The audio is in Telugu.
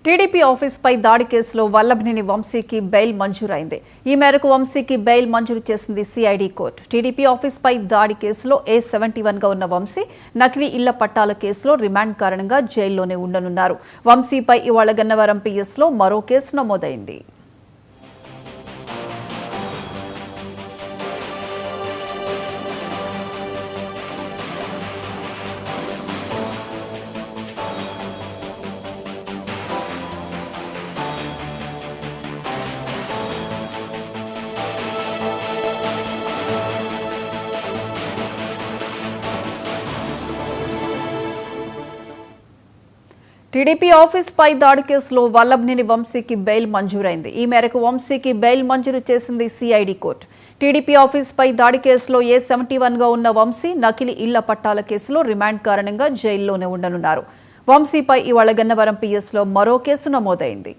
టీడీపీ ఆఫీస్పై దాడి కేసులో వల్లభనేని వంశీకి బెయిల్ మంజూరైంది. ఈ మేరకు వంశీకి బెయిల్ మంజూరు చేసింది సిఐడి కోర్టు. టీడీపీ ఆఫీస్పై దాడి కేసులో A71గా ఉన్న వంశీ నకిలీ ఇళ్ల పట్టాల కేసులో రిమాండ్ కారణంగా జైల్లోనే ఉండనున్నారు. వంశీపై ఇవాళ గన్నవరం పిఎస్లో మరో కేసు నమోదైంది. టీడీపీ ఆఫీస్పై దాడి కేసులో వల్లభనేని వంశీకి బెయిల్ మంజూరైంది. ఈ మేరకు వంశీకి బెయిల్ మంజూరు చేసింది సిఐడి కోర్టు. టీడీపీ ఆఫీస్పై దాడి కేసులో A71గా ఉన్న వంశీ నకిలీ ఇళ్ల పట్టాల కేసులో రిమాండ్ కారణంగా జైల్లోనే ఉండనున్నారు. వంశీపై ఇవాళ గన్నవరం పిఎస్లో మరో కేసు నమోదైంది.